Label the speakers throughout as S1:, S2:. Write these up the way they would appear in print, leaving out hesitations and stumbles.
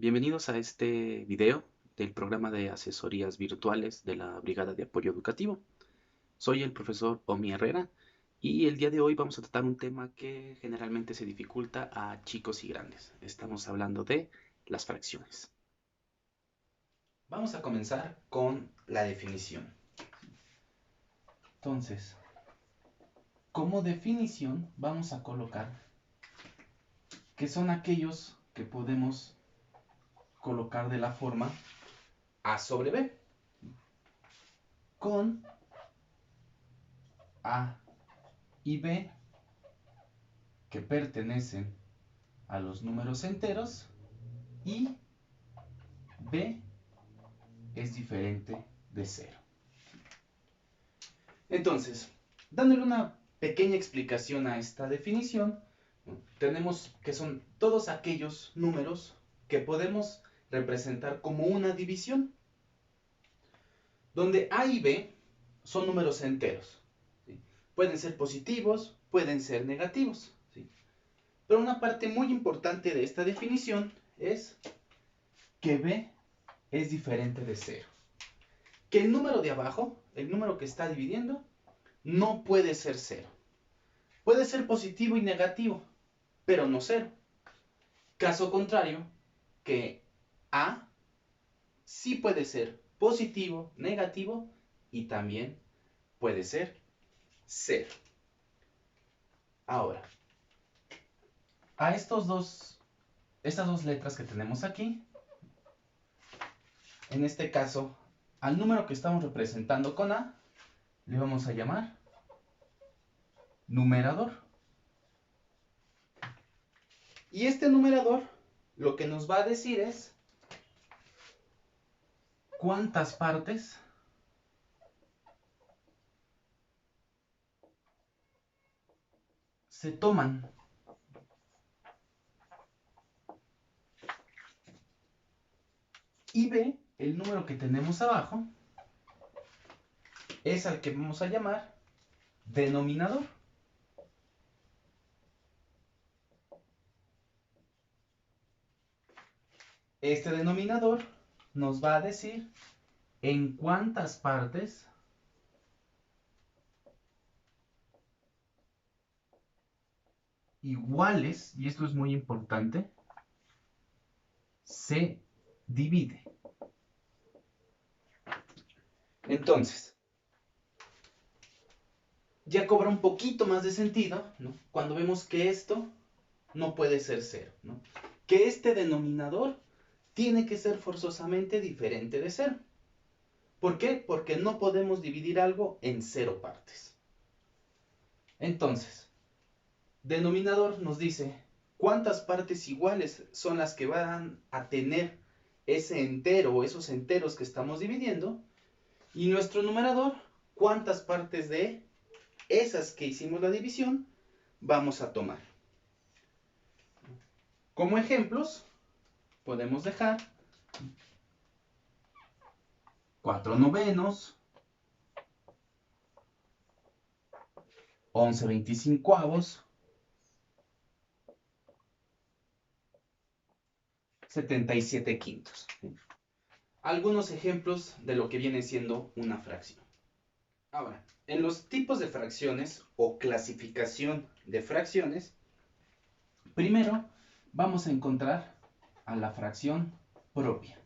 S1: Bienvenidos a este video del programa de asesorías virtuales de la Brigada de Apoyo Educativo. Soy el profesor Omi Herrera y el día de hoy vamos a tratar un tema que generalmente se dificulta a chicos y grandes. Estamos hablando de las fracciones. Vamos a comenzar con la definición. Entonces, como definición vamos a colocar que son aquellos que podemos colocar de la forma A sobre B, con A y B que pertenecen a los números enteros y B es diferente de 0. Entonces, dándole una pequeña explicación a esta definición, tenemos que son todos aquellos números que podemos representar como una división, donde A y B son números enteros. ¿Sí? Pueden ser positivos, pueden ser negativos. ¿Sí? Pero una parte muy importante de esta definición es que B es diferente de 0. Que el número de abajo, el número que está dividiendo, no puede ser 0. Puede ser positivo y negativo, pero no 0. Caso contrario, que A sí puede ser positivo, negativo y también puede ser 0. Ahora, a estas dos letras que tenemos aquí, en este caso, al número que estamos representando con A, le vamos a llamar numerador. Y este numerador lo que nos va a decir es cuántas partes se toman. Y B, el número que tenemos abajo, es al que vamos a llamar denominador. Este denominador nos va a decir en cuántas partes iguales, y esto es muy importante, se divide. Entonces, ya cobra un poquito más de sentido, ¿no? Cuando vemos que esto no puede ser 0, ¿no? Que este denominador tiene que ser forzosamente diferente de 0. ¿Por qué? Porque no podemos dividir algo en 0 partes. Entonces, denominador nos dice cuántas partes iguales son las que van a tener ese entero o esos enteros que estamos dividiendo. Y nuestro numerador, cuántas partes de esas que hicimos la división vamos a tomar. Como ejemplos, podemos dejar 4 novenos, 11 veinticincuavos, 77 quintos. Algunos ejemplos de lo que viene siendo una fracción. Ahora, en los tipos de fracciones o clasificación de fracciones, primero vamos a encontrar a la fracción propia.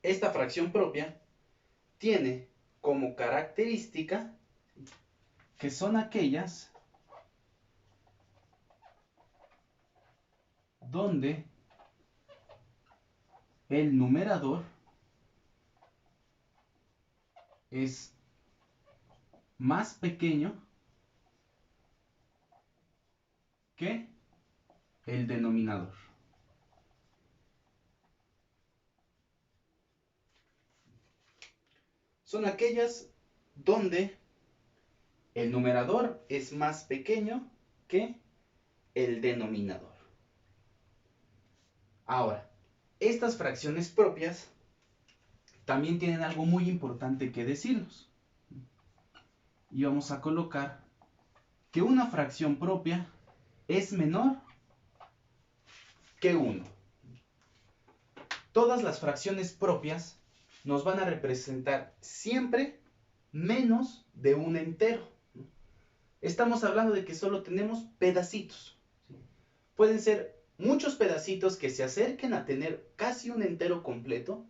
S1: Esta fracción propia tiene como característica que son aquellas donde el numerador es más pequeño que el denominador. Son aquellas donde el numerador es más pequeño que el denominador. Ahora, estas fracciones propias también tienen algo muy importante que decirnos. Y vamos a colocar que una fracción propia es menor que 1. Todas las fracciones propias nos van a representar siempre menos de un entero. Estamos hablando de que solo tenemos pedacitos. Pueden ser muchos pedacitos que se acerquen a tener casi un entero completo,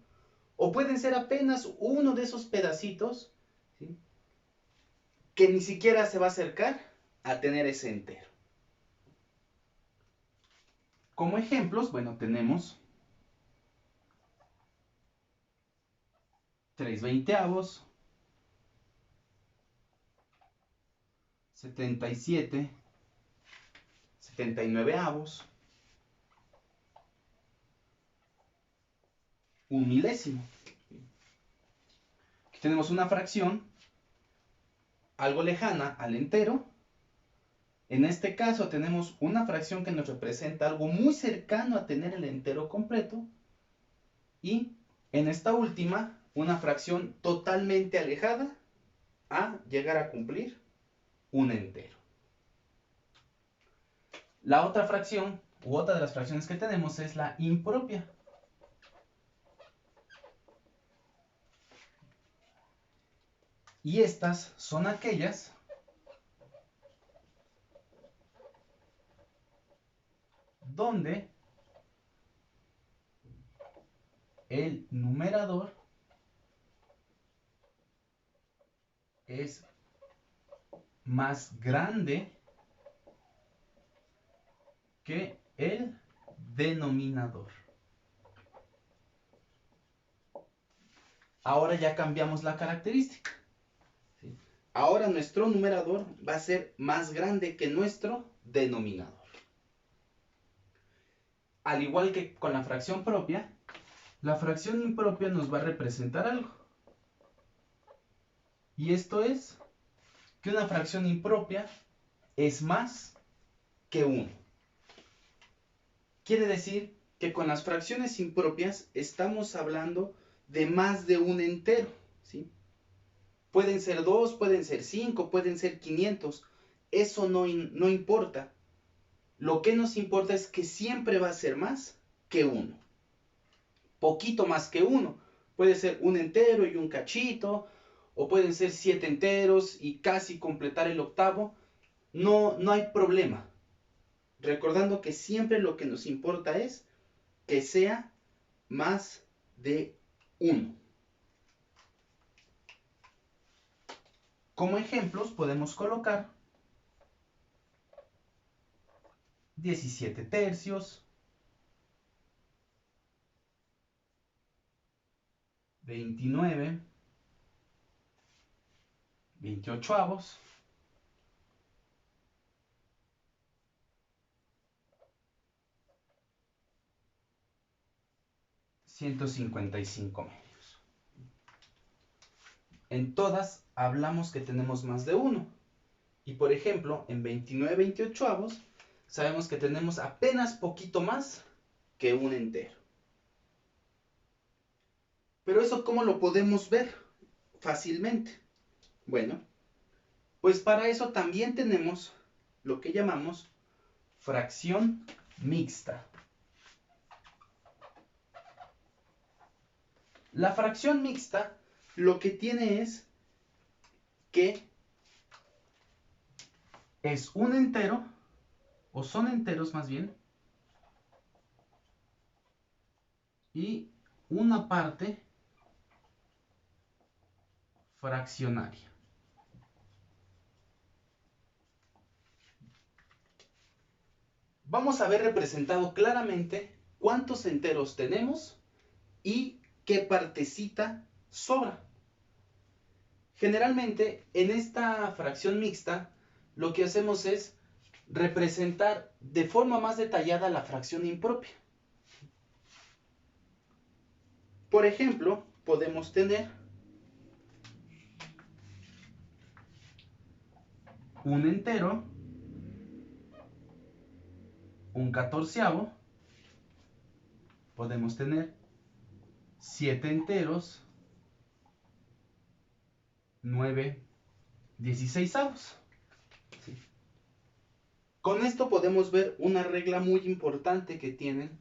S1: o pueden ser apenas uno de esos pedacitos, ¿sí?, que ni siquiera se va a acercar a tener ese entero. Como ejemplos, bueno, tenemos 3/20, 77, 79avos, 1/1000. Aquí tenemos una fracción algo lejana al entero. En este caso tenemos una fracción que nos representa algo muy cercano a tener el entero completo. Y en esta última, una fracción totalmente alejada a llegar a cumplir un entero. La otra fracción, u otra de las fracciones que tenemos, es la impropia. Y estas son aquellas donde el numerador es más grande que el denominador. Ahora ya cambiamos la característica. ¿Sí? Ahora nuestro numerador va a ser más grande que nuestro denominador. Al igual que con la fracción propia, la fracción impropia nos va a representar algo. Y esto es que una fracción impropia es más que 1. Quiere decir que con las fracciones impropias estamos hablando de más de un entero, ¿sí? Pueden ser 2, pueden ser 5, pueden ser 500. Eso no importa. Lo que nos importa es que siempre va a ser más que 1. Poquito más que 1. Puede ser un entero y un cachito, o pueden ser 7 enteros y casi completar el octavo. No hay problema. Recordando que siempre lo que nos importa es que sea más de 1. Como ejemplos podemos colocar 17 tercios, 29, 28avos, 155 medios. En todas hablamos que tenemos más de 1. Y por ejemplo, en 29 28avos sabemos que tenemos apenas poquito más que un entero. Pero eso, ¿cómo lo podemos ver fácilmente? Bueno, pues para eso también tenemos lo que llamamos fracción mixta. La fracción mixta lo que tiene es que es un entero, o son enteros más bien, y una parte fraccionaria. Vamos a ver representado claramente cuántos enteros tenemos y qué partecita sobra. Generalmente en esta fracción mixta lo que hacemos es representar de forma más detallada la fracción impropia. Por ejemplo, podemos tener un entero, un catorceavo, podemos tener 7 enteros, 9 16avos. ¿Sí? Con esto podemos ver una regla muy importante que tienen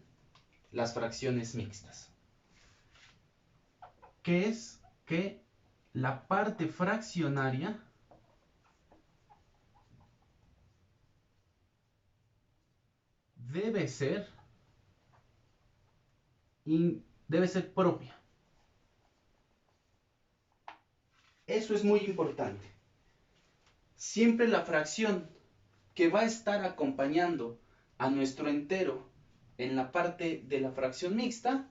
S1: las fracciones mixtas, que es que la parte fraccionaria debe ser propia. Eso es muy importante. Siempre la fracción que va a estar acompañando a nuestro entero en la parte de la fracción mixta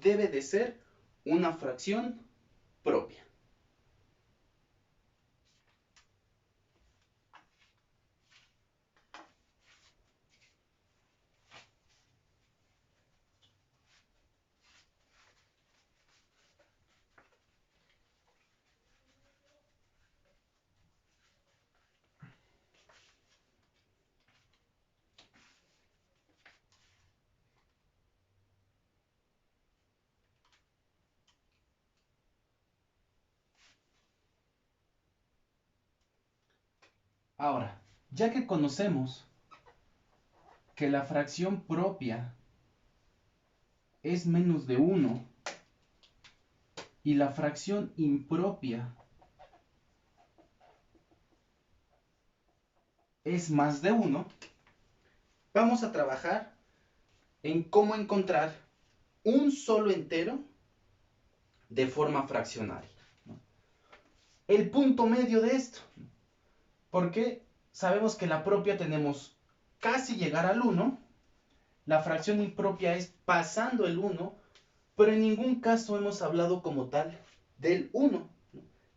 S1: debe de ser una fracción propia. Ahora, ya que conocemos que la fracción propia es menos de 1 y la fracción impropia es más de 1, vamos a trabajar en cómo encontrar un solo entero de forma fraccionaria. El punto medio de esto, porque sabemos que la propia tenemos casi llegar al 1, la fracción impropia es pasando el 1, pero en ningún caso hemos hablado como tal del 1,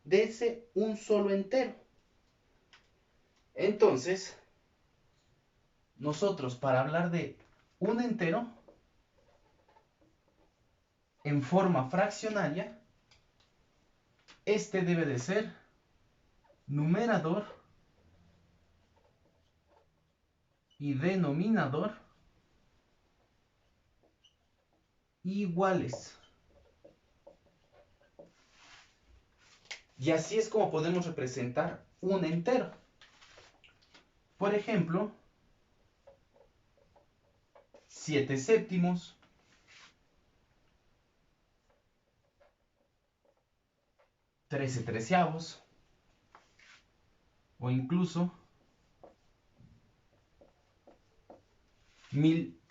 S1: de ese un solo entero. Entonces, nosotros para hablar de un entero en forma fraccionaria, este debe de ser numerador y denominador iguales. Y así es como podemos representar un entero. Por ejemplo, 7 séptimos, 13 treceavos, o incluso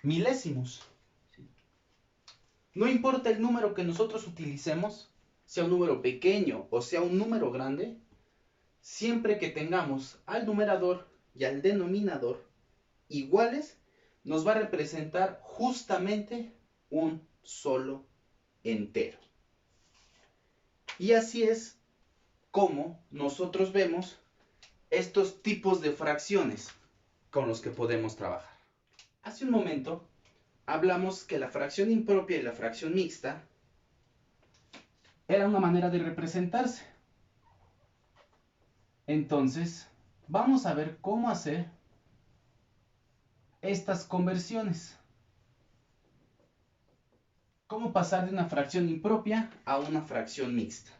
S1: milésimos. No importa el número que nosotros utilicemos, sea un número pequeño o sea un número grande, siempre que tengamos al numerador y al denominador iguales, nos va a representar justamente un solo entero. Y así es como nosotros vemos estos tipos de fracciones con los que podemos trabajar. Hace un momento hablamos que la fracción impropia y la fracción mixta era una manera de representarse. Entonces, vamos a ver cómo hacer estas conversiones. Cómo pasar de una fracción impropia a una fracción mixta.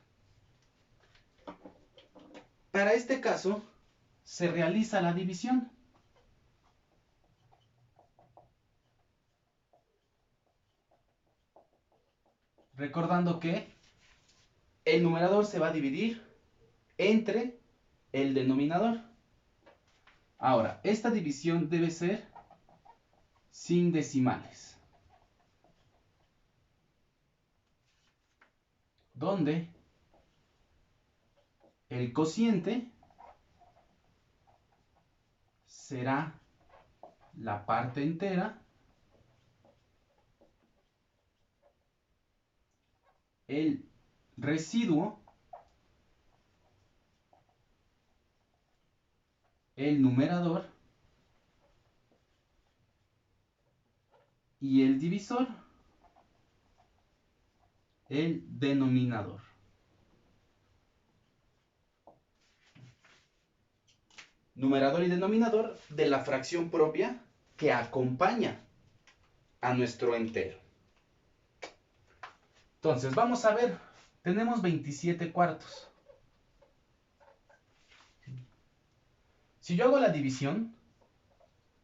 S1: Para este caso, se realiza la división. Recordando que el numerador se va a dividir entre el denominador. Ahora, esta división debe ser sin decimales, donde el cociente será la parte entera, el residuo, el numerador, y el divisor, el denominador. Numerador y denominador de la fracción propia que acompaña a nuestro entero. Entonces, vamos a ver, tenemos 27 cuartos. Si yo hago la división,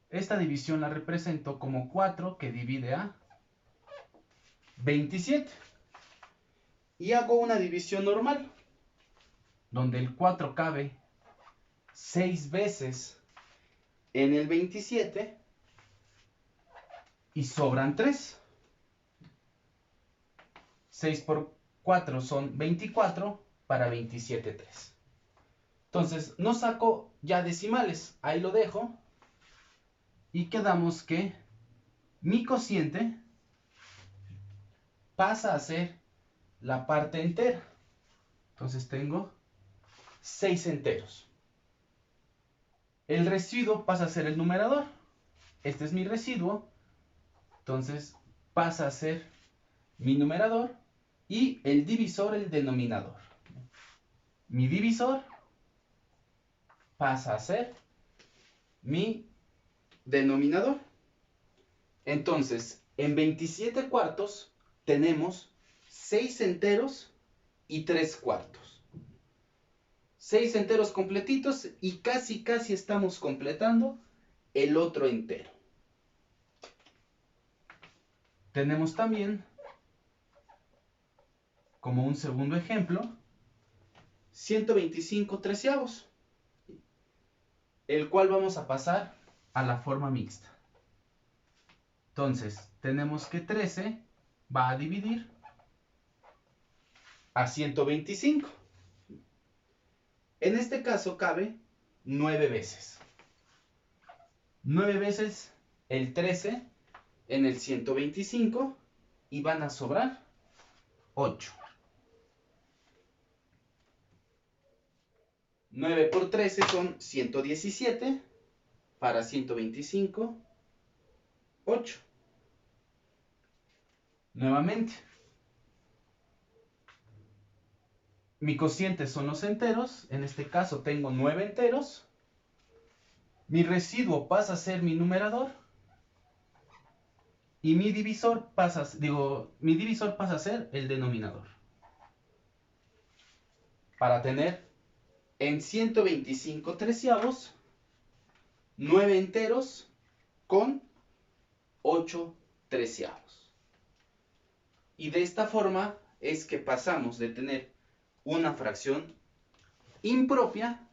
S1: esta división la represento como 4 que divide a 27. Y hago una división normal, donde el 4 cabe 6 veces en el 27 y sobran 3. 6 por 4 son 24, para 27, 3. Entonces, no saco ya decimales, ahí lo dejo. Y quedamos que mi cociente pasa a ser la parte entera. Entonces tengo 6 enteros. El residuo pasa a ser el numerador. Este es mi residuo. Entonces pasa a ser mi numerador. Y el divisor, el denominador. Mi divisor pasa a ser mi denominador. Entonces, en 27 cuartos tenemos 6 enteros y 3 cuartos. 6 enteros completitos y casi estamos completando el otro entero. Tenemos también, como un segundo ejemplo, 125 treceavos, el cual vamos a pasar a la forma mixta. Entonces, tenemos que 13 va a dividir a 125. En este caso cabe 9 veces. 9 veces el 13 en el 125 y van a sobrar 8. 9 por 13 son 117, para 125, 8. Nuevamente, mi cociente son los enteros, en este caso tengo 9 enteros. Mi residuo pasa a ser mi numerador y mi divisor pasa a ser el denominador. Para tener en 125 treceavos 9 enteros con 8 treceavos. Y de esta forma es que pasamos de tener una fracción impropia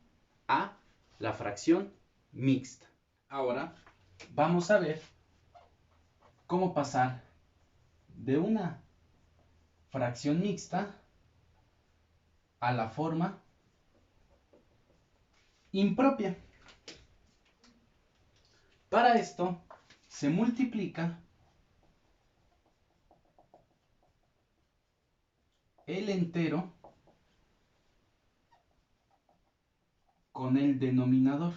S1: a la fracción mixta. Ahora vamos a ver cómo pasar de una fracción mixta a la forma impropia. Para esto se multiplica el entero con el denominador.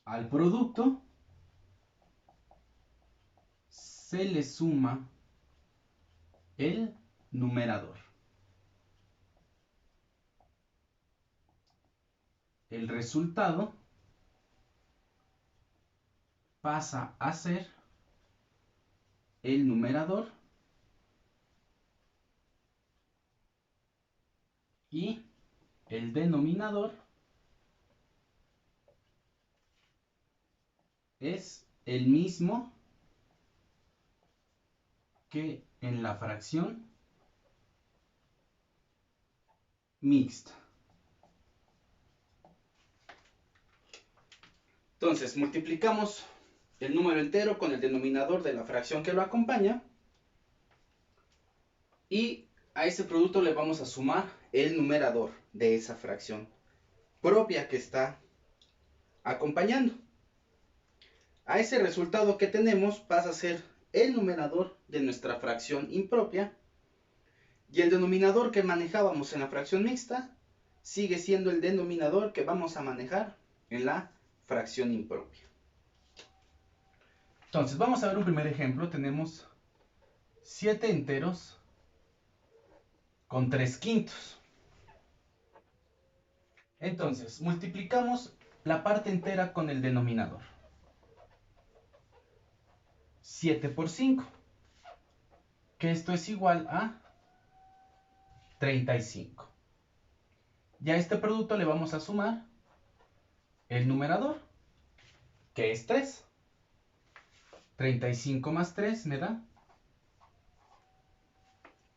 S1: Al producto se le suma el numerador. El resultado pasa a ser el numerador y el denominador es el mismo que en la fracción mixta. Entonces, multiplicamos el número entero con el denominador de la fracción que lo acompaña y a ese producto le vamos a sumar el numerador de esa fracción propia que está acompañando. A ese resultado que tenemos pasa a ser el numerador de nuestra fracción impropia y el denominador que manejábamos en la fracción mixta sigue siendo el denominador que vamos a manejar en la fracción impropia. Entonces, vamos a ver un primer ejemplo. Tenemos 7 enteros con 3 quintos. Entonces, multiplicamos la parte entera con el denominador. 7 por 5, que esto es igual a 35. Y a este producto le vamos a sumar el numerador, que es 3. 35 más 3 me da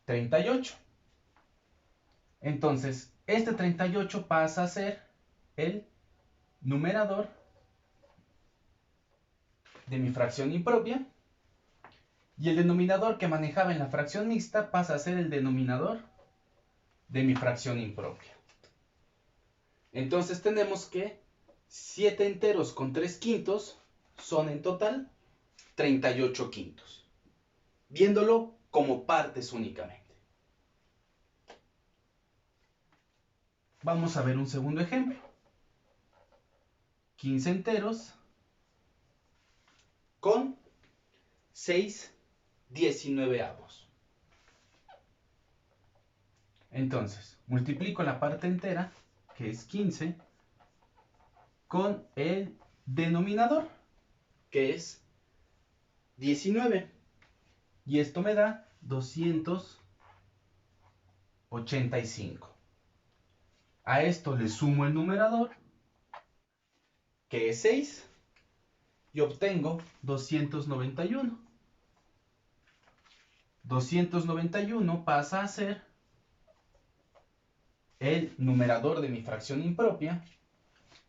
S1: 38. Entonces, este 38 pasa a ser el numerador de mi fracción impropia, y el denominador que manejaba en la fracción mixta pasa a ser el denominador de mi fracción impropia. Entonces tenemos que 7 enteros con 3 quintos son en total 38 quintos, viéndolo como partes únicamente. Vamos a ver un segundo ejemplo. 15 enteros con 6 19avos. Entonces, multiplico la parte entera, que es 15, con el denominador, que es 19. Y esto me da 285. A esto le sumo el numerador, que es 6, y obtengo 291. 291 pasa a ser el numerador de mi fracción impropia.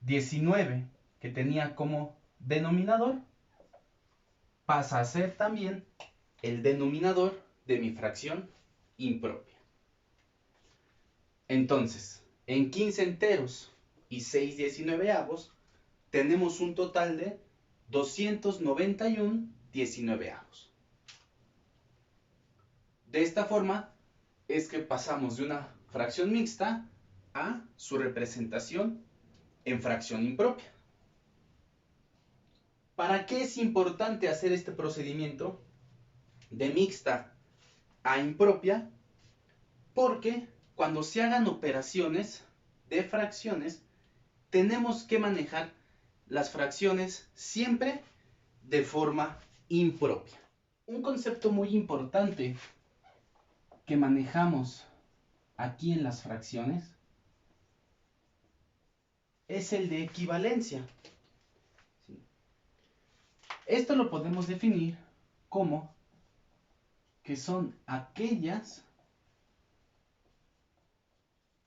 S1: 19, que tenía como denominador, pasa a ser también el denominador de mi fracción impropia. Entonces, en 15 enteros y 6 19avos, tenemos un total de 291 19avos. De esta forma es que pasamos de una fracción mixta a su representación en fracción impropia. ¿Para qué es importante hacer este procedimiento de mixta a impropia? Porque cuando se hagan operaciones de fracciones, tenemos que manejar las fracciones siempre de forma impropia. Un concepto muy importante que manejamos aquí en las fracciones es el de equivalencia. Esto lo podemos definir como que son aquellas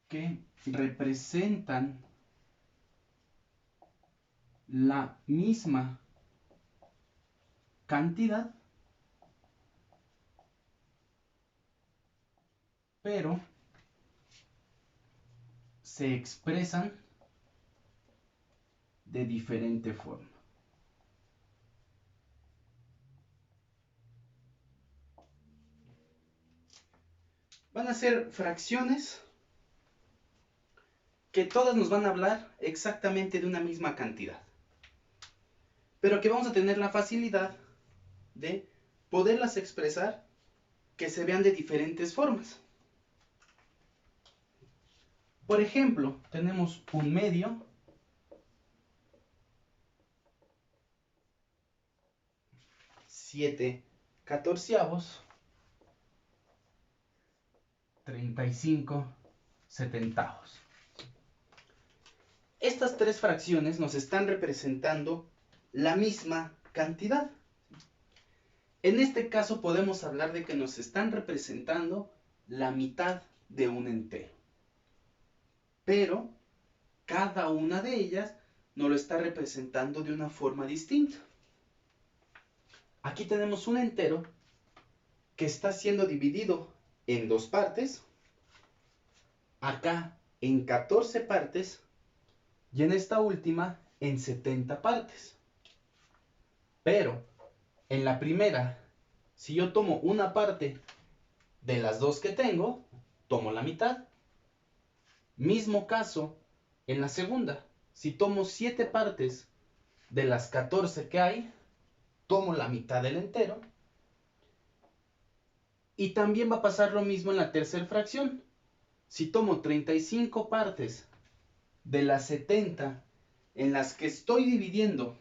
S1: que representan la misma cantidad, pero se expresan de diferente forma. Van a ser fracciones que todas nos van a hablar exactamente de una misma cantidad, pero que vamos a tener la facilidad de poderlas expresar que se vean de diferentes formas. Por ejemplo, tenemos un medio, 7 catorceavos, 35 setentavos. Estas tres fracciones nos están representando la misma cantidad. En este caso podemos hablar de que nos están representando la mitad de un entero. Pero cada una de ellas nos lo está representando de una forma distinta. Aquí tenemos un entero que está siendo dividido en dos partes, acá en 14 partes y en esta última en 70 partes. Pero en la primera, si yo tomo una parte de las dos que tengo, tomo la mitad. Mismo caso en la segunda, si tomo 7 partes de las 14 que hay, tomo la mitad del entero. Y también va a pasar lo mismo en la tercera fracción. Si tomo 35 partes de las 70 en las que estoy dividiendo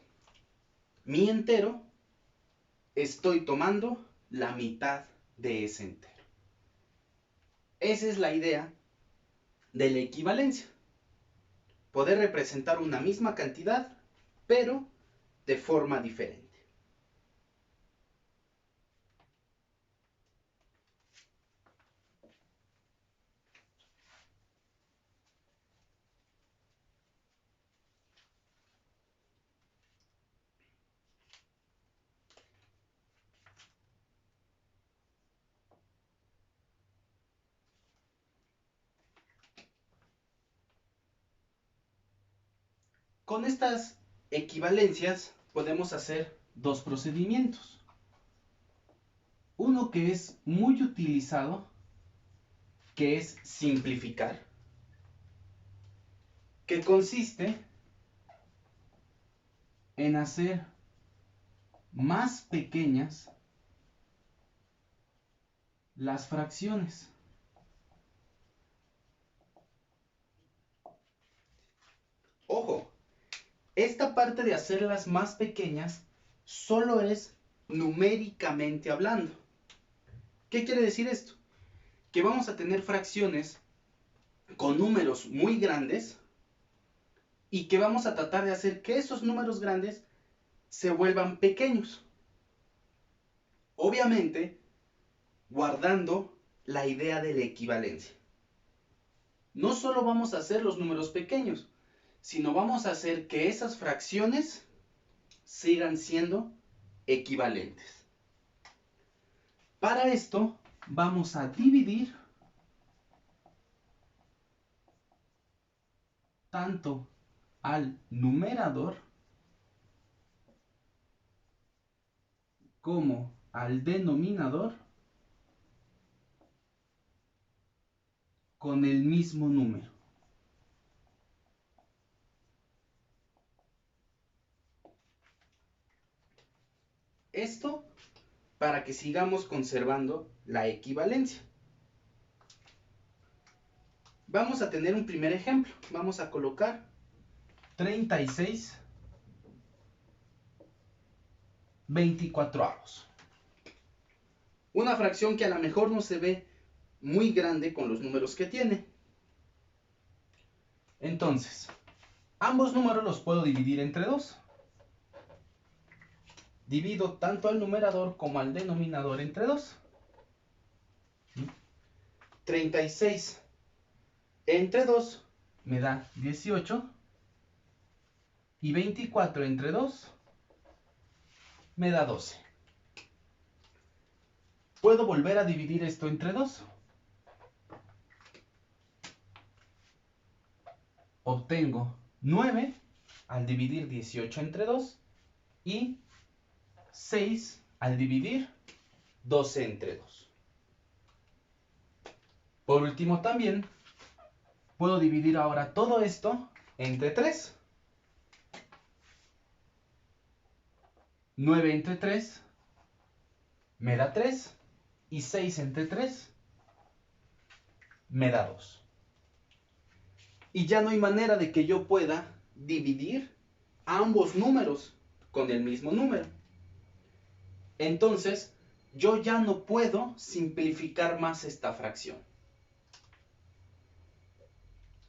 S1: mi entero, estoy tomando la mitad de ese entero. Esa es la idea de la equivalencia. poder representar una misma cantidad, pero de forma diferente. Con estas equivalencias podemos hacer dos procedimientos. Uno que es muy utilizado, que es simplificar, que consiste en hacer más pequeñas las fracciones. Ojo, esta parte de hacerlas más pequeñas solo es numéricamente hablando. ¿Qué quiere decir esto? Que vamos a tener fracciones con números muy grandes y que vamos a tratar de hacer que esos números grandes se vuelvan pequeños. Obviamente, guardando la idea de la equivalencia. No solo vamos a hacer los números pequeños, sino vamos a hacer que esas fracciones sigan siendo equivalentes. Para esto, vamos a dividir tanto al numerador como al denominador con el mismo número. Esto para que sigamos conservando la equivalencia. Vamos a tener un primer ejemplo. Vamos a colocar 36/24. Una fracción que a lo mejor no se ve muy grande con los números que tiene. Entonces, ambos números los puedo dividir entre 2. Divido tanto al numerador como al denominador entre 2. 36 entre 2 me da 18. Y 24 entre 2 me da 12. Puedo volver a dividir esto entre 2. Obtengo 9 al dividir 18 entre 2 y 6 al dividir 12 entre 2. Por último también puedo dividir ahora todo esto entre 3. 9 entre 3 me da 3 y 6 entre 3 me da 2. Y ya no hay manera de que yo pueda dividir ambos números con el mismo número. Entonces, yo ya no puedo simplificar más esta fracción.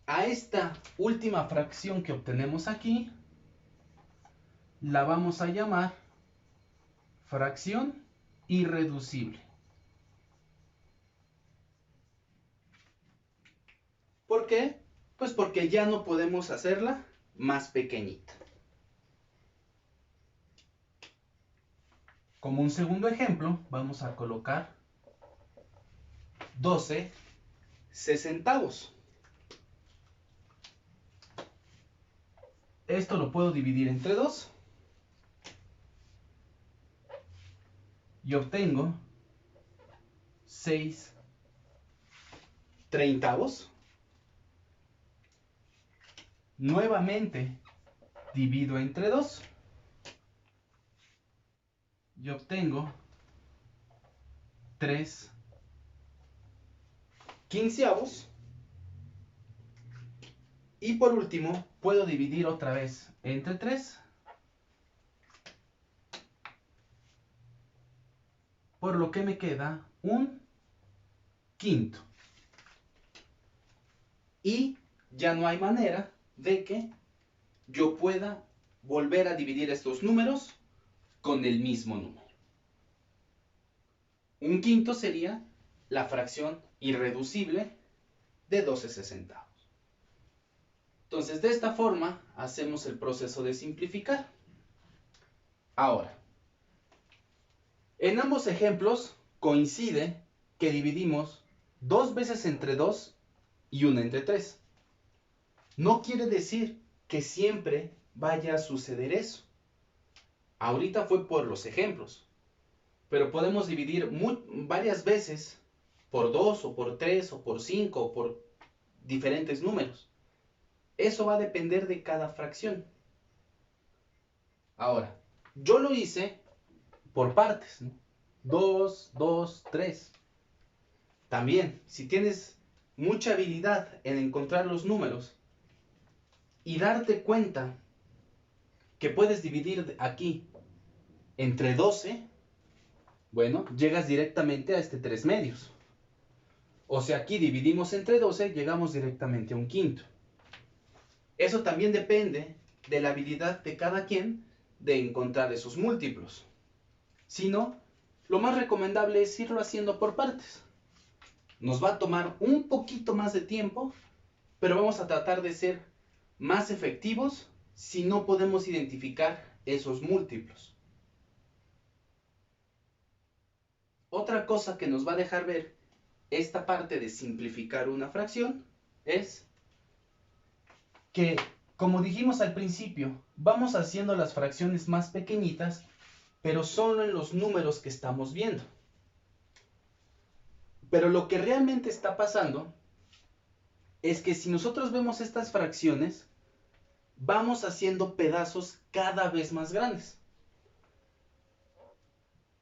S1: A esta última fracción que obtenemos aquí, la vamos a llamar fracción irreducible. ¿Por qué? Pues porque ya no podemos hacerla más pequeñita. Como un segundo ejemplo, vamos a colocar 12 sesentavos. Esto lo puedo dividir entre 2 y obtengo 6 treintavos. Nuevamente divido entre 2 y obtengo 3 quinceavos. Y por último, puedo dividir otra vez entre 3, por lo que me queda un quinto. Y ya no hay manera de que yo pueda volver a dividir estos números con el mismo número. Un quinto sería la fracción irreducible de 12/60. Entonces, de esta forma hacemos el proceso de simplificar. Ahora, en ambos ejemplos coincide que dividimos 2 veces entre 2 y 1 entre 3. No quiere decir que siempre vaya a suceder eso. Ahorita fue por los ejemplos, pero podemos dividir varias veces por 2 o por 3 o por 5 o por diferentes números. Eso va a depender de cada fracción. Ahora, yo lo hice por partes, ¿no? 2, 2, 3. También, si tienes mucha habilidad en encontrar los números y darte cuenta que puedes dividir aquí entre 12, bueno, llegas directamente a este 3 medios. O sea, aquí dividimos entre 12, llegamos directamente a un quinto. Eso también depende de la habilidad de cada quien de encontrar esos múltiplos. Si no, lo más recomendable es irlo haciendo por partes. Nos va a tomar un poquito más de tiempo, pero vamos a tratar de ser más efectivos si no podemos identificar esos múltiplos. Otra cosa que nos va a dejar ver esta parte de simplificar una fracción es que, como dijimos al principio, vamos haciendo las fracciones más pequeñitas, pero solo en los números que estamos viendo. Pero lo que realmente está pasando es que si nosotros vemos estas fracciones, vamos haciendo pedazos cada vez más grandes.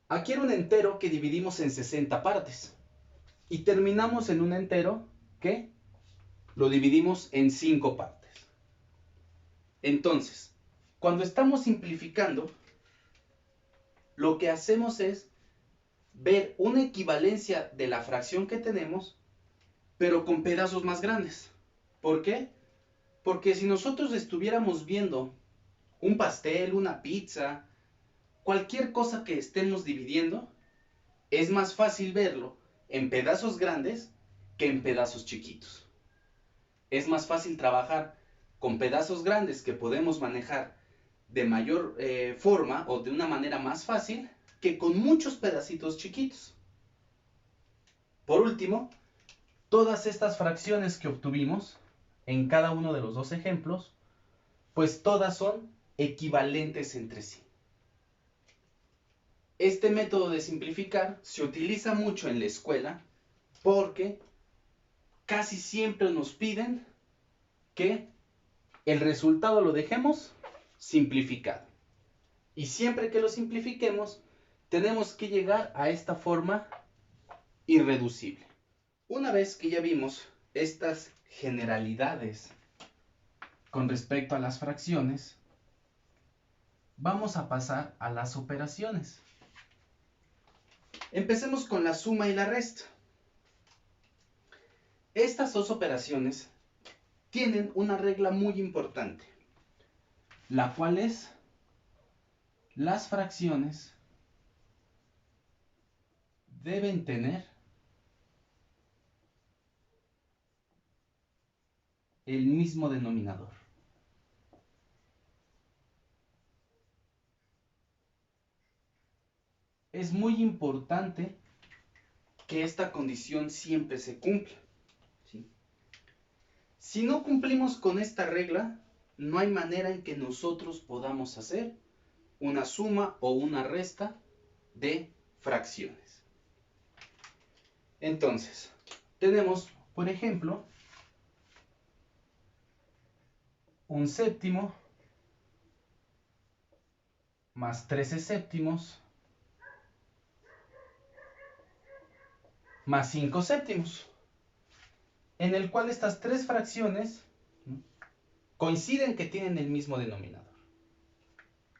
S1: Aquí era un entero que dividimos en 60 partes. Y terminamos en un entero que lo dividimos en 5 partes. Entonces, cuando estamos simplificando, lo que hacemos es ver una equivalencia de la fracción que tenemos, pero con pedazos más grandes. ¿Por qué? Porque si nosotros estuviéramos viendo un pastel, una pizza, cualquier cosa que estemos dividiendo, es más fácil verlo en pedazos grandes que en pedazos chiquitos. Es más fácil trabajar con pedazos grandes que podemos manejar de mayor forma o de una manera más fácil que con muchos pedacitos chiquitos. Por último, todas estas fracciones que obtuvimos en cada uno de los dos ejemplos, pues todas son equivalentes entre sí. Este método de simplificar se utiliza mucho en la escuela porque casi siempre nos piden que el resultado lo dejemos simplificado. Y siempre que lo simplifiquemos, tenemos que llegar a esta forma irreducible. Una vez que ya vimos estas generalidades con respecto a las fracciones, vamos a pasar a las operaciones. Empecemos con la suma y la resta. Estas dos operaciones tienen una regla muy importante, la cual es: las fracciones deben tener el mismo denominador. Es muy importante que esta condición siempre se cumpla, ¿sí? Si no cumplimos con esta regla, no hay manera en que nosotros podamos hacer una suma o una resta de fracciones. Entonces, tenemos, por ejemplo, un séptimo más 13 séptimos más 5 séptimos, en el cual estas tres fracciones coinciden que tienen el mismo denominador.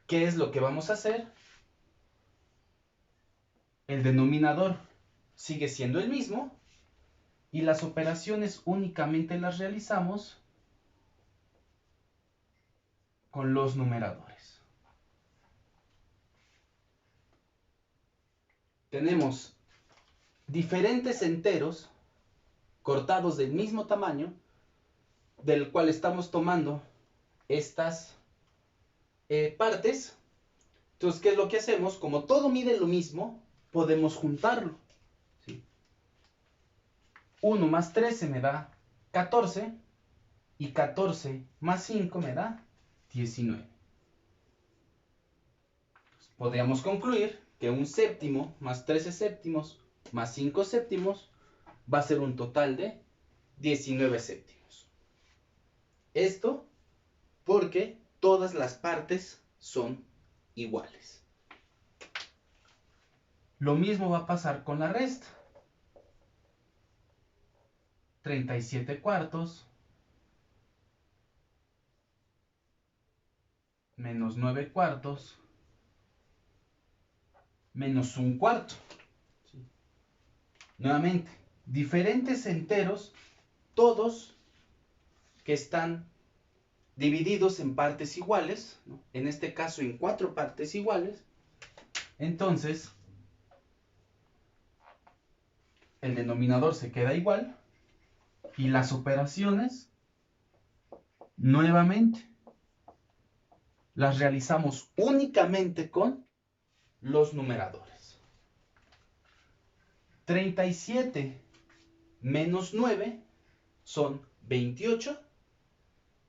S1: ¿Qué es lo que vamos a hacer? El denominador sigue siendo el mismo y las operaciones únicamente las realizamos con los numeradores. Tenemos diferentes enteros cortados del mismo tamaño, del cual estamos tomando estas partes. Entonces, ¿qué es lo que hacemos? Como todo mide lo mismo, podemos juntarlo. ¿Sí? 1 más 13 me da 14 y 14 más 5 me da 19. Entonces, podríamos concluir que un séptimo más 13 séptimos más 5 séptimos va a ser un total de 19 séptimos. Esto porque todas las partes son iguales. Lo mismo va a pasar con la resta. 37 cuartos menos 9 cuartos menos 1 cuarto. ¿Sí? Nuevamente, diferentes enteros, todos que están divididos en partes iguales, ¿no? En este caso en 4 partes iguales. Entonces, el denominador se queda igual y las operaciones, nuevamente, las realizamos únicamente con los numeradores. 37 menos 9 son 28.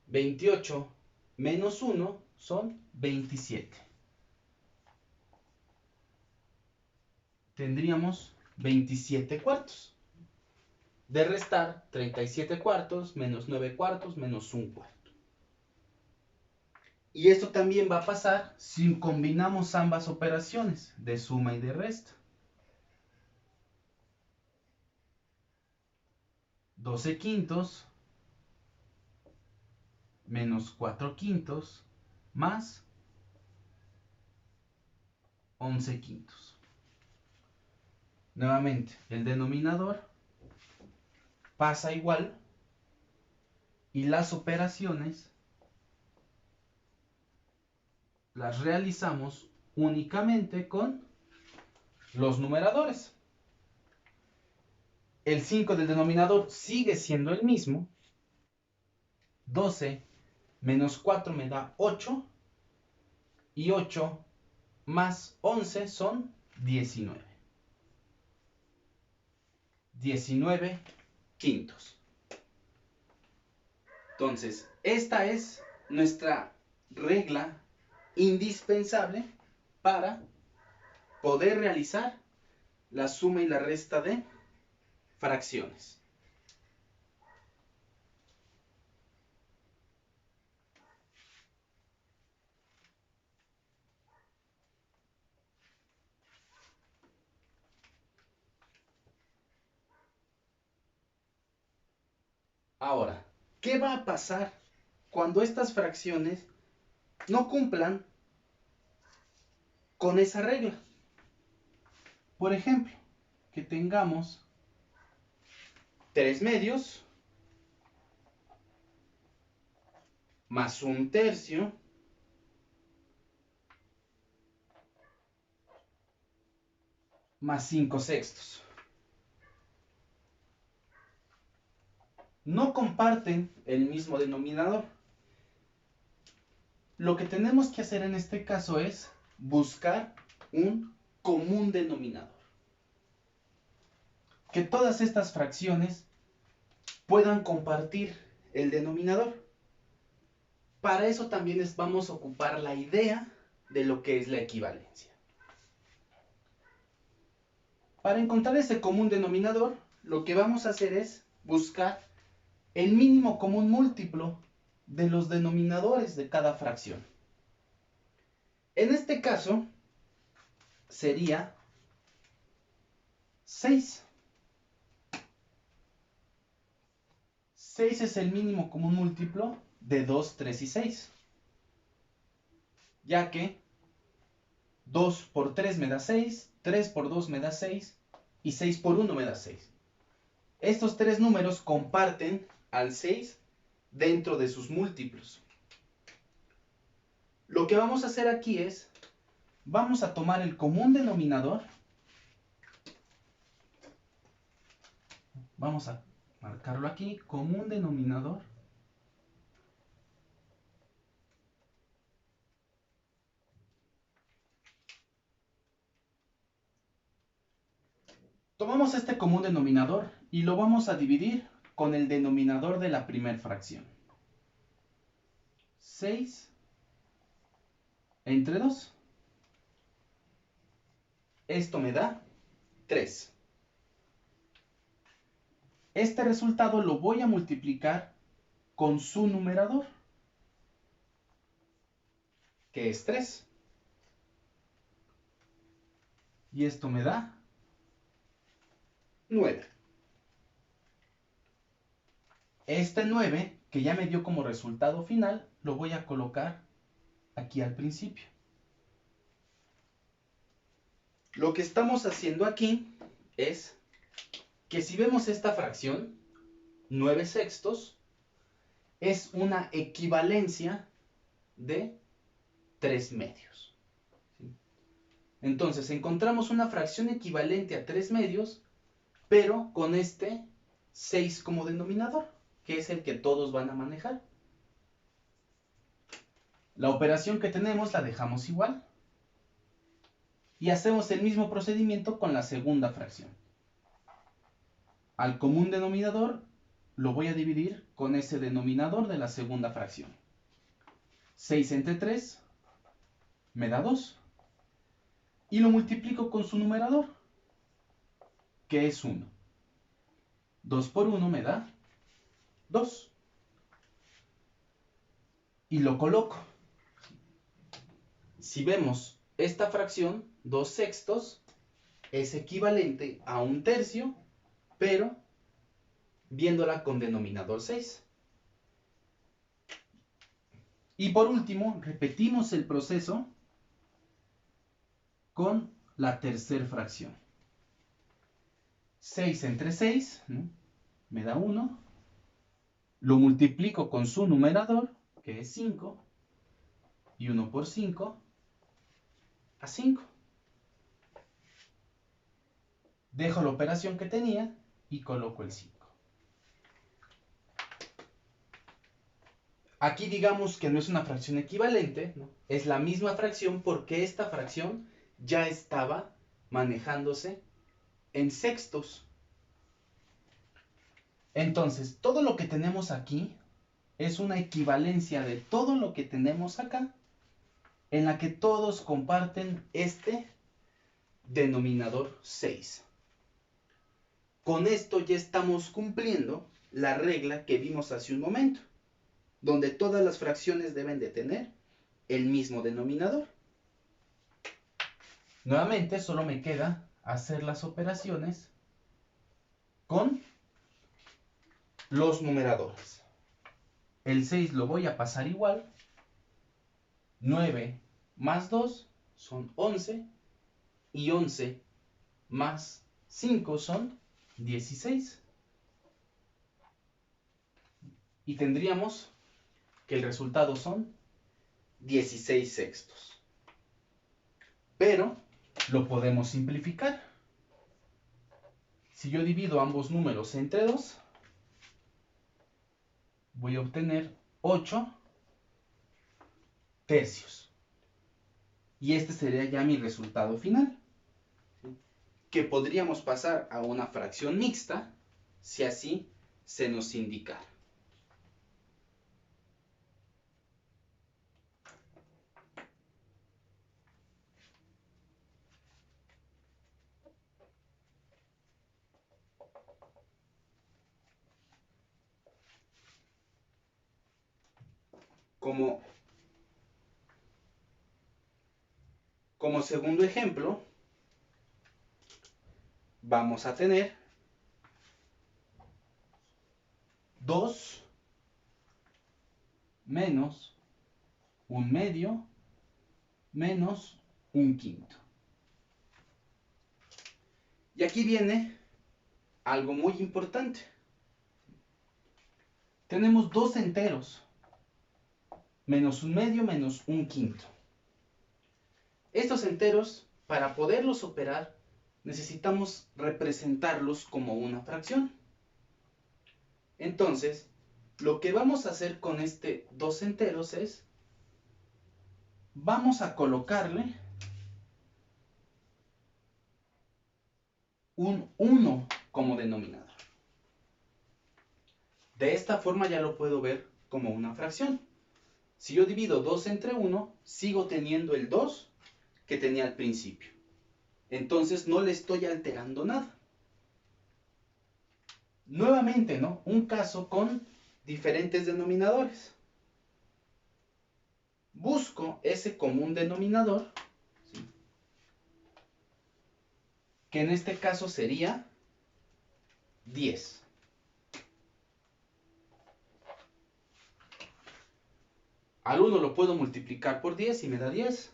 S1: 28 menos 1 son 27. Tendríamos 27 cuartos. De restar 37 cuartos menos 9 cuartos menos 1 cuarto. Y esto también va a pasar si combinamos ambas operaciones de suma y de resta. 12 quintos menos 4 quintos más 11 quintos. Nuevamente, el denominador pasa igual y las operaciones las realizamos únicamente con los numeradores. El 5 del denominador sigue siendo el mismo. 12 menos 4 me da 8. Y 8 más 11 son 19. 19 quintos. Entonces, esta es nuestra regla indispensable para poder realizar la suma y la resta de fracciones. Ahora, ¿qué va a pasar cuando estas fracciones no cumplan con esa regla? Por ejemplo, que tengamos 3 medios más 1 tercio más 5 sextos. No comparten el mismo denominador. Lo que tenemos que hacer en este caso es buscar un común denominador. Que todas estas fracciones puedan compartir el denominador. Para eso también vamos a ocupar la idea de lo que es la equivalencia. Para encontrar ese común denominador, lo que vamos a hacer es buscar el mínimo común múltiplo de los denominadores de cada fracción. En este caso, sería 6. 6 es el mínimo común múltiplo de 2, 3 y 6. Ya que 2 por 3 me da 6, 3 por 2 me da 6 y 6 por 1 me da 6. Estos tres números comparten al 6 dentro de sus múltiplos. Lo que vamos a hacer aquí es, vamos a tomar el común denominador. Vamos a marcarlo aquí, común denominador. Tomamos este común denominador y lo vamos a dividir con el denominador de la primera fracción. 6 entre 2. Esto me da 3. Este resultado lo voy a multiplicar con su numerador, que es 3. Y esto me da 9. Este 9, que ya me dio como resultado final, lo voy a colocar aquí al principio. Lo que estamos haciendo aquí es que si vemos esta fracción, 9 sextos, es una equivalencia de 3 medios. Entonces encontramos una fracción equivalente a 3 medios, pero con este 6 como denominador, que es el que todos van a manejar. La operación que tenemos la dejamos igual. Y hacemos el mismo procedimiento con la segunda fracción. Al común denominador lo voy a dividir con ese denominador de la segunda fracción. 6 entre 3 me da 2. Y lo multiplico con su numerador, que es 1. 2 por 1 me da 2. Y lo coloco. Si vemos esta fracción, 2 sextos, es equivalente a 1 tercio, pero viéndola con denominador 6. Y por último, repetimos el proceso con la tercera fracción. 6 entre 6, ¿no?, me da 1. Lo multiplico con su numerador, que es 5. Y 1 por 5, a 5. Dejo la operación que tenía y coloco el 5. Aquí digamos que no es una fracción equivalente, ¿no? Es la misma fracción porque esta fracción ya estaba manejándose en sextos. Entonces, todo lo que tenemos aquí es una equivalencia de todo lo que tenemos acá, en la que todos comparten este denominador 6. Con esto ya estamos cumpliendo la regla que vimos hace un momento, donde todas las fracciones deben de tener el mismo denominador. Nuevamente, solo me queda hacer las operaciones con los numeradores. El 6 lo voy a pasar igual. 9 más 2 son 11. Y 11 más 5 son 16. Y tendríamos que el resultado son 16 sextos. Pero lo podemos simplificar. Si yo divido ambos números entre 2, voy a obtener 8 tercios. Y este sería ya mi resultado final, que podríamos pasar a una fracción mixta si así se nos indicara. Como segundo ejemplo, vamos a tener 2 menos 1/2 menos 1/5. Y aquí viene algo muy importante. Tenemos dos enteros. menos 1/2 menos 1/5. Estos enteros, para poderlos operar, necesitamos representarlos como una fracción. Entonces, lo que vamos a hacer con este 2 enteros es, vamos a colocarle un 1 como denominador. De esta forma ya lo puedo ver como una fracción. Si yo divido 2 entre 1, sigo teniendo el 2 que tenía al principio. Entonces no le estoy alterando nada. Nuevamente, ¿no? Un caso con diferentes denominadores. Busco ese común denominador, ¿sí?, que en este caso sería 10. Al 1 lo puedo multiplicar por 10 y me da 10.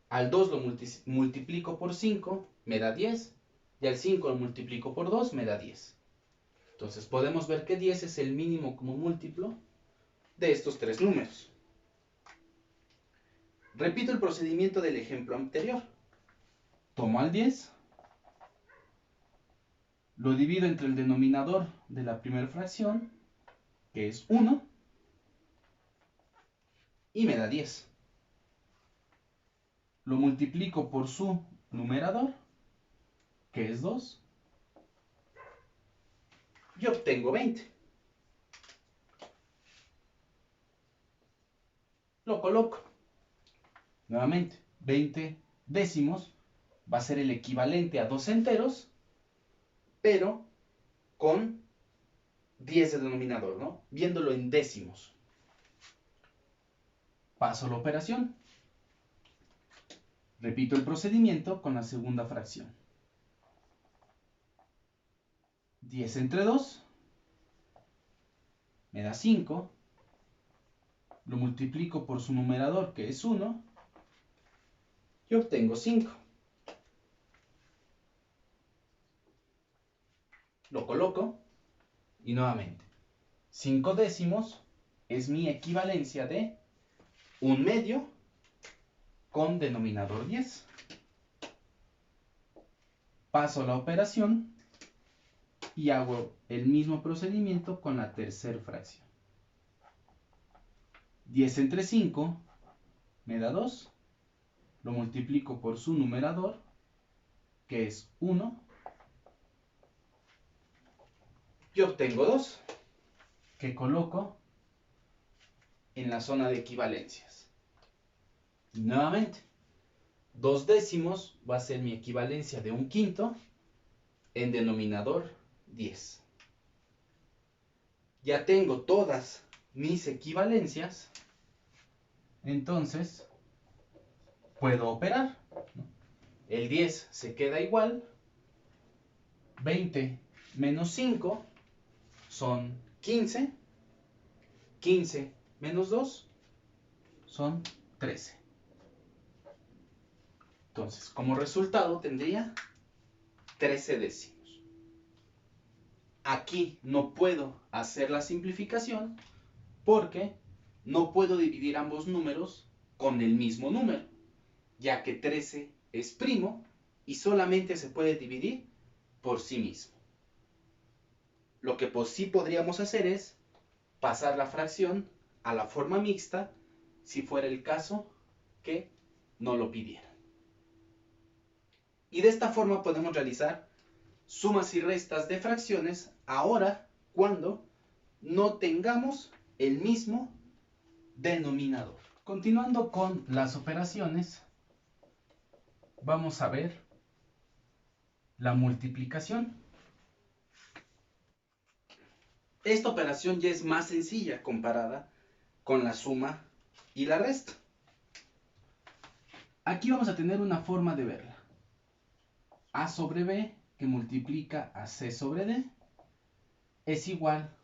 S1: Al 2 lo multiplico por 5, me da 10. Y al 5 lo multiplico por 2, me da 10. Entonces podemos ver que 10 es el mínimo común múltiplo de estos tres números. Repito el procedimiento del ejemplo anterior. Tomo al 10, lo divido entre el denominador de la primera fracción, que es 1, y me da 10. Lo multiplico por su numerador, que es 2, y obtengo 20. Lo coloco. Nuevamente, 20 décimos va a ser el equivalente a 2 enteros, pero con 10 de denominador, ¿no? Viéndolo en décimos. Paso la operación. Repito el procedimiento con la segunda fracción. 10 entre 2 me da 5. Lo multiplico por su numerador, que es 1, y obtengo 5. Lo coloco y nuevamente, 5 décimos es mi equivalencia de 1/2 con denominador 10. Paso la operación y hago el mismo procedimiento con la tercera fracción. 10 entre 5 me da 2. Lo multiplico por su numerador, que es 1, y obtengo 2, que coloco en la zona de equivalencias. Y nuevamente, 2 décimos va a ser mi equivalencia de 1/5 en denominador 10. Ya tengo todas mis equivalencias, entonces puedo operar, ¿no? El 10 se queda igual, 20 menos 5 son 15, 15 menos 2 son 13. Entonces, como resultado tendría 13 décimos. Aquí no puedo hacer la simplificación porque no puedo dividir ambos números con el mismo número, ya que 13 es primo y solamente se puede dividir por sí mismo. Lo que sí podríamos hacer es pasar la fracción a la forma mixta si fuera el caso que no lo pidieran. Y de esta forma podemos realizar sumas y restas de fracciones ahora cuando no tengamos el mismo denominador. Continuando con las operaciones, vamos a ver la multiplicación. Esta operación ya es más sencilla comparada con la suma y la resta. Aquí vamos a tener una forma de verla. A sobre B, que multiplica a C sobre D, es igual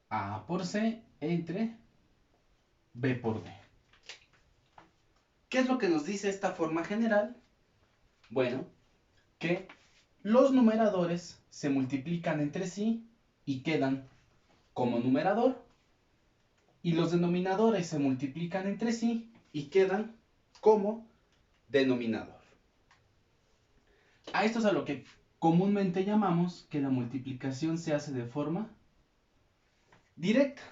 S1: a A por C entre B por D. ¿Qué es lo que nos dice esta forma general? Bueno, que los numeradores se multiplican entre sí y quedan como numerador. y los denominadores se multiplican entre sí y quedan como denominador. A esto es a lo que comúnmente llamamos que la multiplicación se hace de forma directa.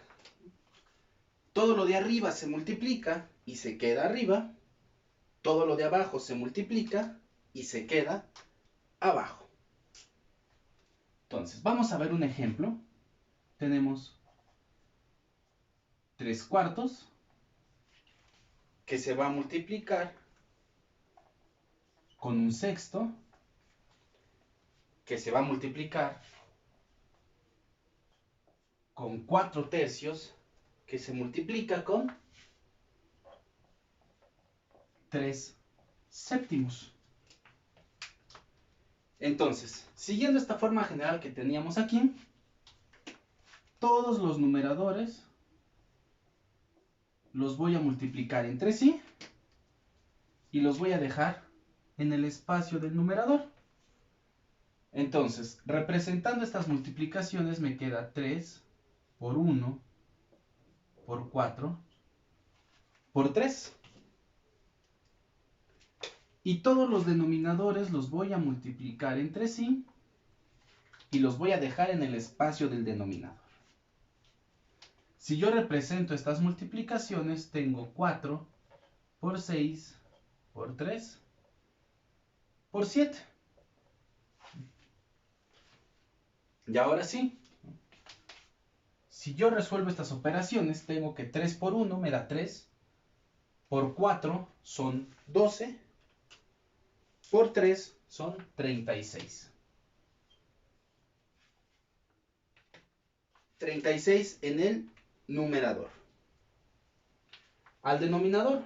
S1: Todo lo de arriba se multiplica y se queda arriba. Todo lo de abajo se multiplica y se queda abajo. Entonces, vamos a ver un ejemplo. Tenemos 3/4 que se va a multiplicar con 1/6 que se va a multiplicar con 4/3 que se multiplica con 3/7. Entonces, siguiendo esta forma general que teníamos aquí, todos los numeradores los voy a multiplicar entre sí y los voy a dejar en el espacio del numerador. Entonces, representando estas multiplicaciones me queda 3 por 1 por 4 por 3. Y todos los denominadores los voy a multiplicar entre sí y los voy a dejar en el espacio del denominador. Si yo represento estas multiplicaciones, tengo 4 por 6 por 3 por 7. Y ahora sí, si yo resuelvo estas operaciones, tengo que 3 por 1 me da 3, por 4 son 12, por 3 son 36. 36 en el numerador. Al denominador,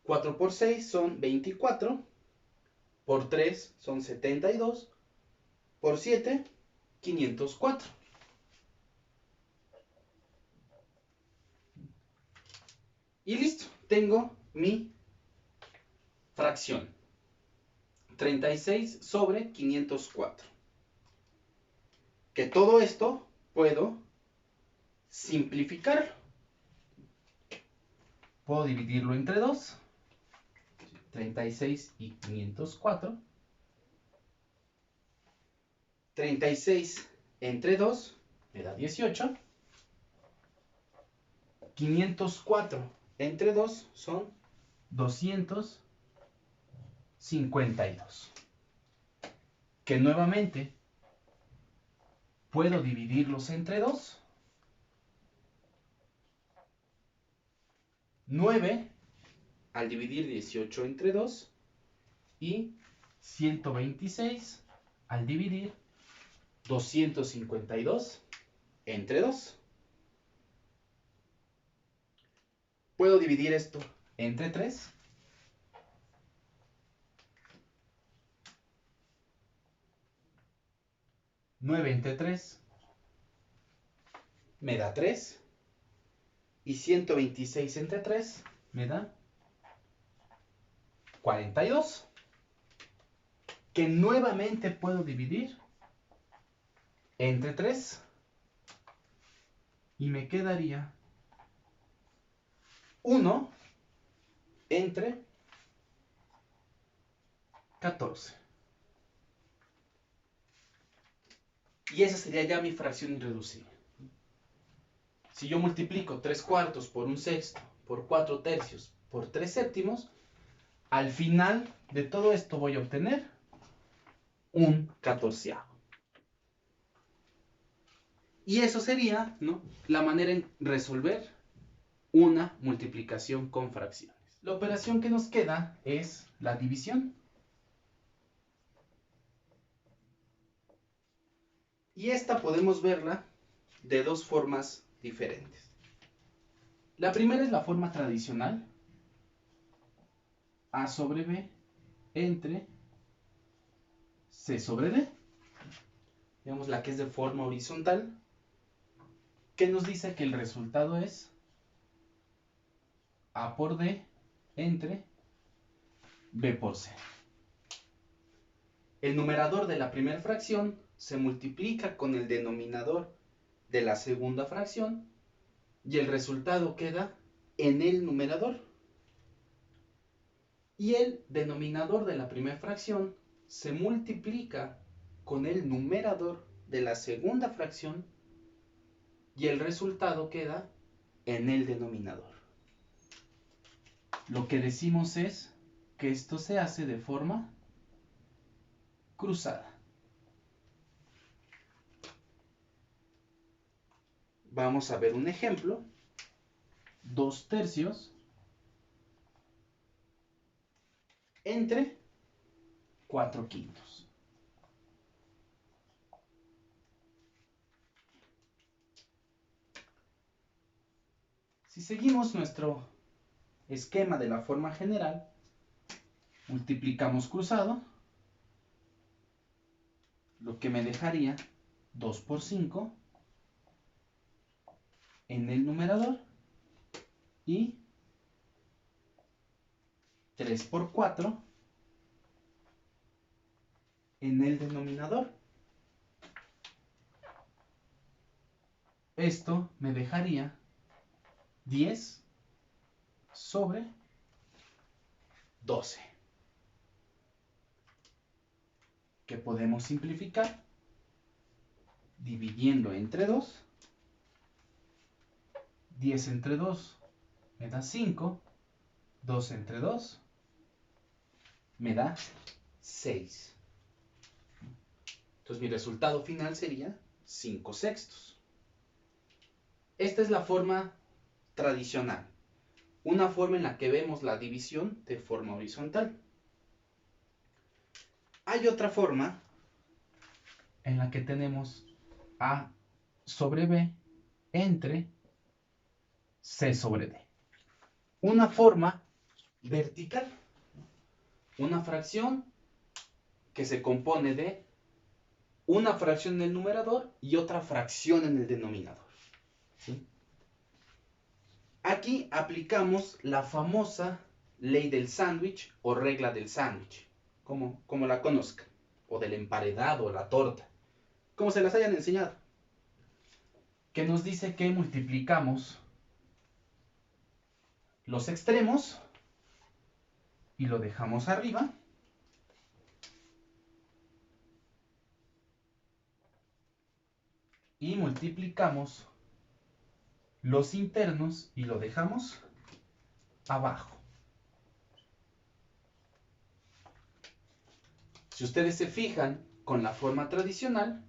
S1: 4 por 6 son 24, por 3 son 72, por 7, 504. Y listo, tengo mi fracción. 36 sobre 504. Que todo esto puedo simplificarlo. Puedo dividirlo entre 2. 36 y 504. 36 entre 2 me da 18. 504 entre 2 son 252. Que nuevamente puedo dividirlos entre 2. 9 al dividir 18 entre 2 y 126 al dividir 252 entre 2. Puedo dividir esto entre 3. 9 entre 3 me da 3. Y 126 entre 3 me da 42. Que nuevamente puedo dividir entre 3. Y me quedaría 1 entre 14. Y esa sería ya mi fracción irreducible. Si yo multiplico 3/4 por 1/6, por 4/3, por 3/7, al final de todo esto voy a obtener un 14. Y eso sería, ¿no?, la manera en resolver una multiplicación con fracciones. La operación que nos queda es la división. Y esta podemos verla de dos formas diferentes. La primera es la forma tradicional. A sobre B entre C sobre D. Digamos la que es de forma horizontal, que nos dice que el resultado es A por D entre B por C. El numerador de la primera fracción se multiplica con el denominador de la segunda fracción y el resultado queda en el numerador. Y el denominador de la primera fracción se multiplica con el numerador de la segunda fracción y el resultado queda en el denominador. Lo que decimos es que esto se hace de forma cruzada. Vamos a ver un ejemplo. 2/3 entre 4/5. Si seguimos nuestro esquema de la forma general, multiplicamos cruzado, lo que me dejaría 2 por 5 en el numerador y 3 por 4 en el denominador. Esto me dejaría 10 sobre 12, que podemos simplificar dividiendo entre 2. 10 entre 2 me da 5, 2 entre 2 me da 6. Entonces mi resultado final sería 5/6. Esta es la forma tradicional, una forma en la que vemos la división de forma horizontal. Hay otra forma en la que tenemos A sobre B entre C sobre D. Una forma vertical, una fracción que se compone de una fracción en el numerador y otra fracción en el denominador. ¿Sí? Aquí aplicamos la famosa ley del sándwich o regla del sándwich, como la conozcan, o del emparedado o la torta, como se las hayan enseñado, que nos dice que multiplicamos los extremos y lo dejamos arriba, y multiplicamos los internos y lo dejamos abajo. Si ustedes se fijan, con la forma tradicional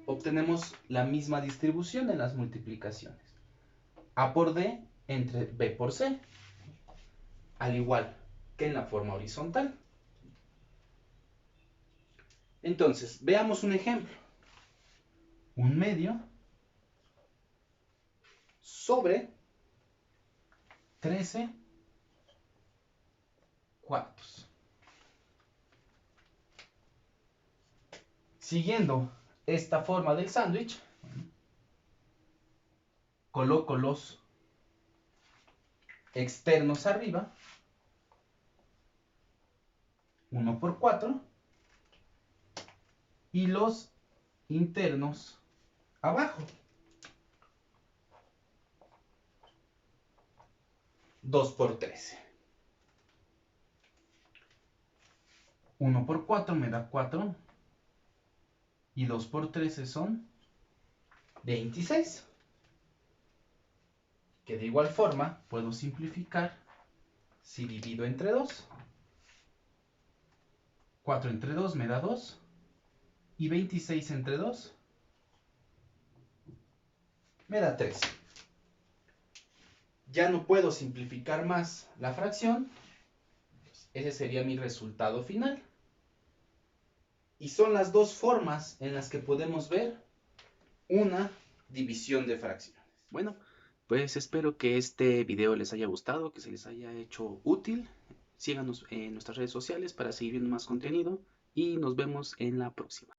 S1: obtenemos la misma distribución en las multiplicaciones. A por D entre B por C, al igual que en la forma horizontal. Entonces, veamos un ejemplo. 1/2 sobre 13/4. Siguiendo esta forma del sándwich, coloco los externos arriba, 1 por 4, y los internos abajo, 2 por 13. 1 por 4 me da 4 y 2 por 13 son 26. Que de igual forma puedo simplificar si divido entre 2. 4 entre 2 me da 2 y 26 entre 2 me da 3. Ya no puedo simplificar más la fracción. Ese sería mi resultado final. Y son las dos formas en las que podemos ver una división de fracciones. Bueno, pues espero que este video les haya gustado, que se les haya hecho útil. Síganos en nuestras redes sociales para seguir viendo más contenido y nos vemos en la próxima.